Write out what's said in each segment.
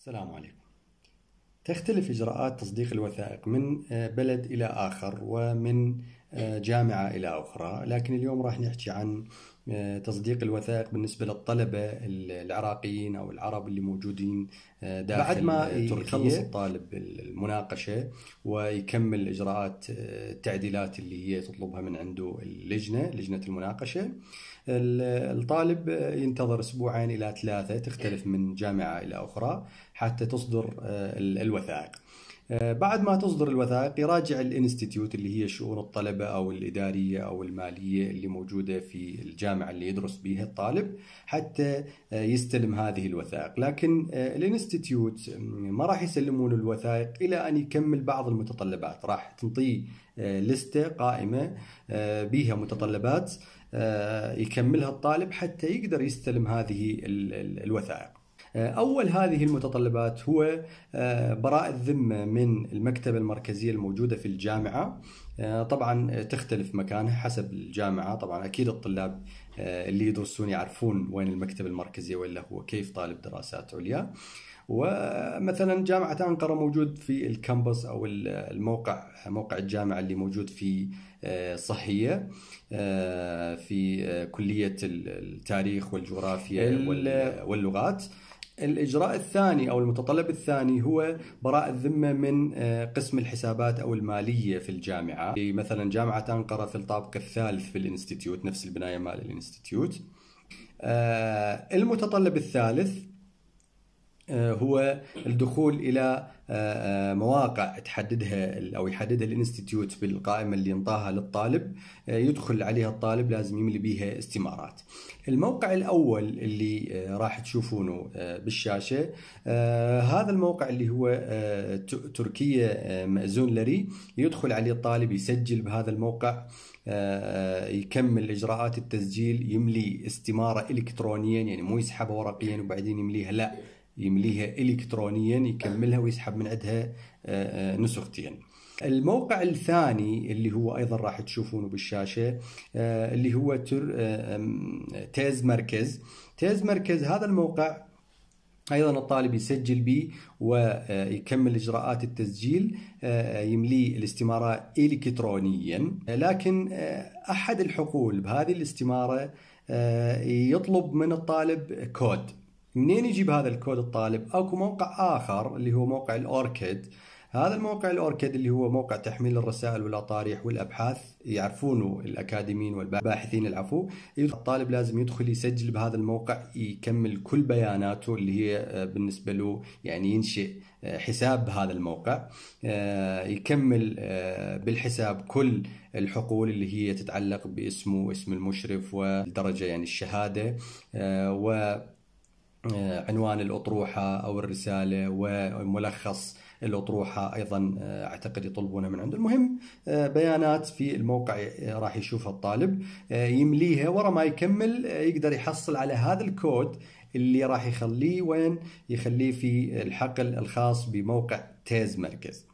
السلام عليكم. تختلف إجراءات تصديق الوثائق من بلد إلى آخر ومن جامعة إلى أخرى، لكن اليوم راح نحكي عن تصديق الوثائق بالنسبة للطلبة العراقيين أو العرب اللي موجودين داخل بعد ما يخلص الطالب المناقشة ويكمل إجراءات التعديلات اللي هي تطلبها من عنده لجنة المناقشة. الطالب ينتظر أسبوعين إلى 3، تختلف من جامعة إلى أخرى، حتى تصدر الوثائق. بعد ما تصدر الوثائق يراجع الانستيتيوت اللي هي شؤون الطلبة أو الإدارية أو المالية اللي موجودة في الجامعة اللي يدرس بها الطالب حتى يستلم هذه الوثائق. لكن الانستيتيوت ما راح يسلمون الوثائق إلى أن يكمل بعض المتطلبات، راح تنطيه لستة قائمة بها متطلبات يكملها الطالب حتى يقدر يستلم هذه الوثائق. أول هذه المتطلبات هو براءة الذمة من المكتبة المركزية الموجودة في الجامعة. طبعا تختلف مكانها حسب الجامعة، طبعا أكيد الطلاب اللي يدرسون يعرفون وين المكتبة المركزية ولا هو كيف طالب دراسات عليا. ومثلا جامعة أنقرة موجود في الكامبس أو موقع الجامعة اللي موجود في صحية في كلية التاريخ والجغرافيا واللغات. الإجراء الثاني أو المتطلب الثاني هو براءة الذمة من قسم الحسابات أو المالية في الجامعة، مثلا جامعة أنقرة في الطابق الثالث في الانستيتيوت، نفس البناية مال الانستيتيوت. المتطلب الثالث هو الدخول إلى مواقع تحددها أو يحددها الانستيتيوت بالقائمة اللي انطاها للطالب، يدخل عليها الطالب، لازم يملي بيها استمارات. الموقع الأول اللي راح تشوفونه بالشاشة هذا الموقع اللي هو تركيا مأذون لري، يدخل عليه الطالب، يسجل بهذا الموقع، يكمل إجراءات التسجيل، يملي استمارة إلكترونيا، يعني مو يسحبها ورقيا وبعدين يمليها، لا، يمليها إلكترونيا، يكملها ويسحب من عندها نسختين. الموقع الثاني اللي هو أيضا راح تشوفونه بالشاشة اللي هو تيز مركز. هذا الموقع أيضا الطالب يسجل به ويكمل إجراءات التسجيل، يملي الاستمارة إلكترونيا. لكن أحد الحقول بهذه الاستمارة يطلب من الطالب كود. منين يجيب هذا الكود الطالب؟ اكو موقع اخر اللي هو موقع الاوركيد. هذا الموقع الاوركيد اللي هو موقع تحميل الرسائل والاطارح والابحاث، يعرفونه الاكاديميين والباحثين العفو. الطالب لازم يدخل يسجل بهذا الموقع، يكمل كل بياناته اللي هي بالنسبه له، يعني ينشئ حساب بهذا الموقع، يكمل بالحساب كل الحقول اللي هي تتعلق باسمه، اسم المشرف، والدرجه يعني الشهاده، و عنوان الأطروحة أو الرسالة، وملخص الأطروحة أيضا أعتقد يطلبونها من عنده. المهم بيانات في الموقع راح يشوفها الطالب، يمليها، ورا ما يكمل يقدر يحصل على هذا الكود اللي راح يخليه وين؟ يخليه في الحقل الخاص بموقع تيز مركز.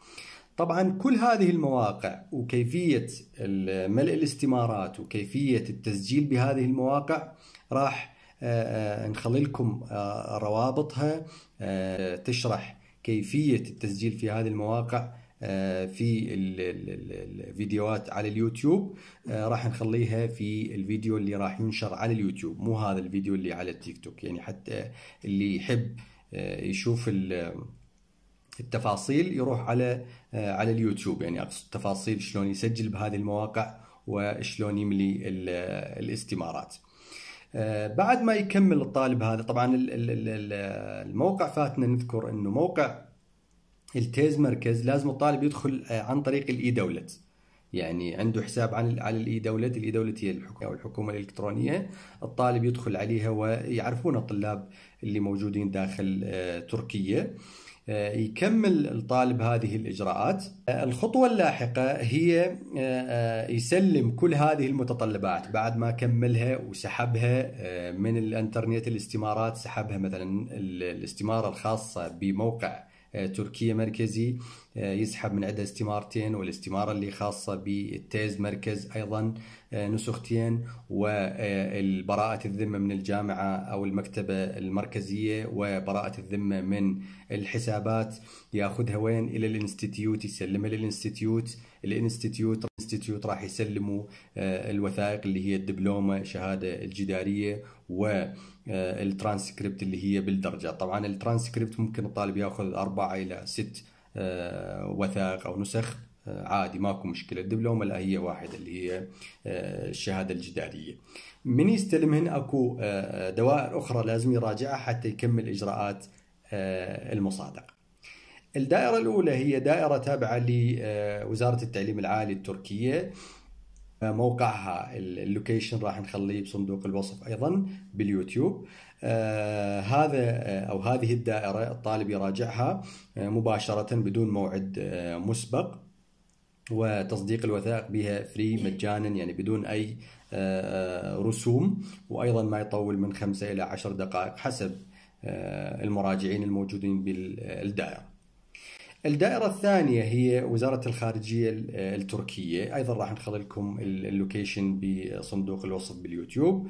طبعا كل هذه المواقع وكيفية ملء الاستمارات وكيفية التسجيل بهذه المواقع راح نخلي لكم روابطها تشرح كيفية التسجيل في هذه المواقع في الفيديوهات على اليوتيوب. راح نخليها في الفيديو اللي راح ينشر على اليوتيوب، مو هذا الفيديو اللي على التيك توك، يعني حتى اللي يحب يشوف التفاصيل يروح على اليوتيوب، يعني أقصد تفاصيل شلون يسجل بهذه المواقع وشلون يملي الاستمارات. بعد ما يكمل الطالب هذا، طبعا الموقع فاتنا نذكر انه موقع التيز مركز لازم الطالب يدخل عن طريق الاي دولت، يعني عنده حساب على الاي دولت. الاي دولت هي الحكومه الالكترونيه، الطالب يدخل عليها، ويعرفون الطلاب اللي موجودين داخل تركيا. يكمل الطالب هذه الإجراءات. الخطوة اللاحقة هي يسلم كل هذه المتطلبات بعد ما كملها وسحبها من الانترنت. الاستمارات سحبها، مثلا الاستمارة الخاصة بموقع تركيا مركزي يسحب من عندها استمارتين، والاستمارة اللي خاصة بالتيز مركز أيضا نسختين، والبراءة الذمة من الجامعة أو المكتبة المركزية، وبراءة الذمة من الحسابات ياخذها وين؟ إلى الانستيتيوت، يسلمها للانستيتيوت. الانستيتيوت راح يسلموا الوثائق اللي هي الدبلومة، شهادة الجدارية، والترانسكريبت اللي هي بالدرجات. طبعا الترانسكريبت ممكن الطالب ياخذ 4 إلى 6 وثائق أو نسخ عادي، ماكو مشكلة. الدبلومة لا، هي واحدة اللي هي الشهادة الجدارية. من يستلمهن أكو دوائر أخرى لازم يراجعها حتى يكمل إجراءات المصادقة. الدائرة الأولى هي دائرة تابعة لوزارة التعليم العالي التركية. موقعها اللوكيشن راح نخليه بصندوق الوصف أيضا باليوتيوب. هذه الدائرة الطالب يراجعها مباشرة بدون موعد مسبق، وتصديق الوثائق بها فري مجانا، يعني بدون أي رسوم، وأيضا ما يطول من 5 إلى 10 دقائق حسب المراجعين الموجودين بالدائرة. الدائرة الثانية هي وزارة الخارجية التركية، أيضا راح نخلي لكم اللوكيشن بصندوق الوصف باليوتيوب.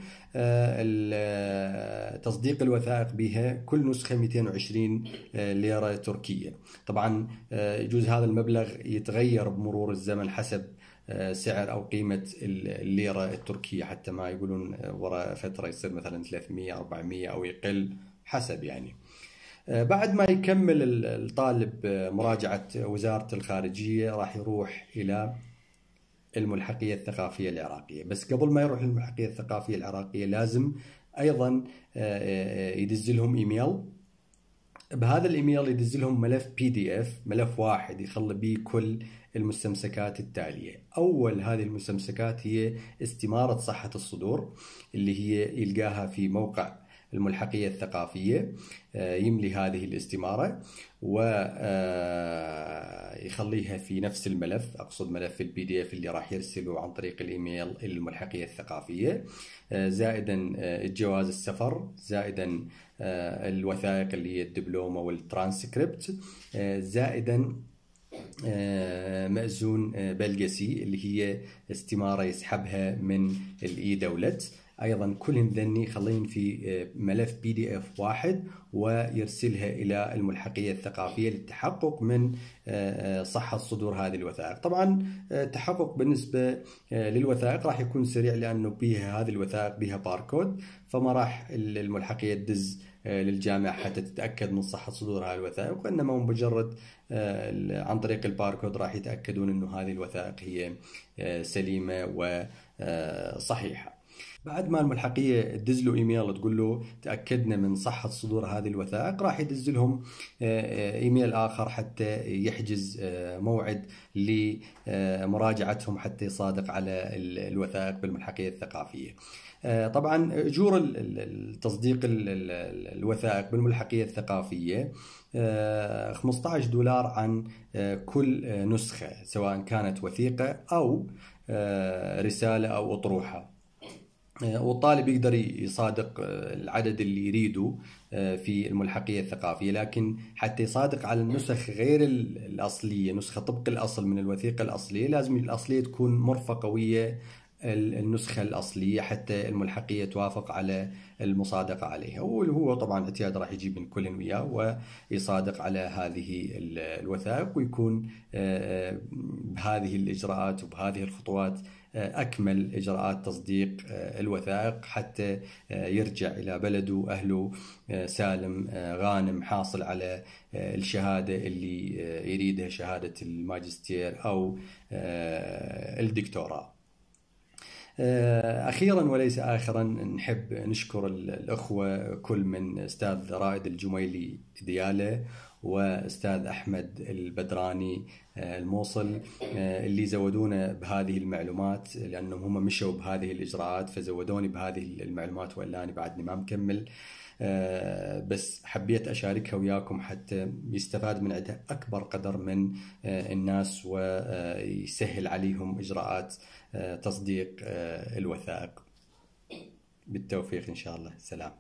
تصديق الوثائق بها كل نسخة 220 ليرة تركية. طبعا يجوز هذا المبلغ يتغير بمرور الزمن حسب سعر أو قيمة الليرة التركية، حتى ما يقولون وراء فترة يصير مثلا 300 400 أو يقل حسب يعني. بعد ما يكمل الطالب مراجعة وزارة الخارجية راح يروح إلى الملحقية الثقافية العراقية. بس قبل ما يروح للملحقية الثقافية العراقية لازم أيضا يدز لهم إيميل. بهذا الإيميل يدز لهم ملف PDF، ملف واحد يخلي به كل المستمسكات التالية. أول هذه المستمسكات هي استمارة صحة الصدور اللي هي يلقاها في موقع الملحقية الثقافية. يملي هذه الاستمارة ويخليها في نفس الملف، أقصد ملف PDF اللي راح يرسله عن طريق الإيميل للملحقية الثقافية، زائدا الجواز السفر، زائدا الوثائق اللي هي الدبلومة والترانسكريبت، زائدا مأذون بلقسي اللي هي استمارة يسحبها من الإي دولت. أيضا كل ذني خلين في ملف PDF واحد ويرسلها إلى الملحقية الثقافية للتحقق من صحة صدور هذه الوثائق. طبعا التحقق بالنسبة للوثائق راح يكون سريع، لأنه بها هذه الوثائق بها باركود، فما راح الملحقية تدز للجامعة حتى تتأكد من صحة صدور هذه الوثائق، وإنما مجرد عن طريق الباركود راح يتأكدون أنه هذه الوثائق هي سليمة وصحيحة. بعد ما الملحقية تدز له إيميل تقول له تأكدنا من صحة صدور هذه الوثائق، راح يدز لهم إيميل آخر حتى يحجز موعد لمراجعتهم حتى يصادق على الوثائق بالملحقية الثقافية. طبعا أجور تصديق الوثائق بالملحقية الثقافية $15 عن كل نسخة، سواء كانت وثيقة أو رسالة أو أطروحة. والطالب يقدر يصادق العدد اللي يريده في الملحقية الثقافية، لكن حتى يصادق على النسخ غير الأصلية، نسخة طبق الأصل من الوثيقة الأصلية، لازم الأصلية تكون مرفقة ويا النسخة الأصلية حتى الملحقية توافق على المصادقة عليها. وهو طبعا اعتياد راح يجيب من كل وياه ويصادق على هذه الوثائق، ويكون بهذه الإجراءات وبهذه الخطوات أكمل إجراءات تصديق الوثائق حتى يرجع إلى بلده أهله سالم غانم، حاصل على الشهادة اللي يريدها، شهادة الماجستير أو الدكتوراه. أخيرا وليس آخرا نحب نشكر الأخوة كل من أستاذ رائد الجميلي ديالة وأستاذ أحمد البدراني الموصل اللي زودونا بهذه المعلومات، لأنهم هم مشوا بهذه الإجراءات فزودوني بهذه المعلومات، وإلا أنا بعدني ما مكمل. بس حبيت أشاركها وياكم حتى يستفاد من عندها أكبر قدر من الناس ويسهل عليهم إجراءات تصديق الوثائق. بالتوفيق إن شاء الله. سلام.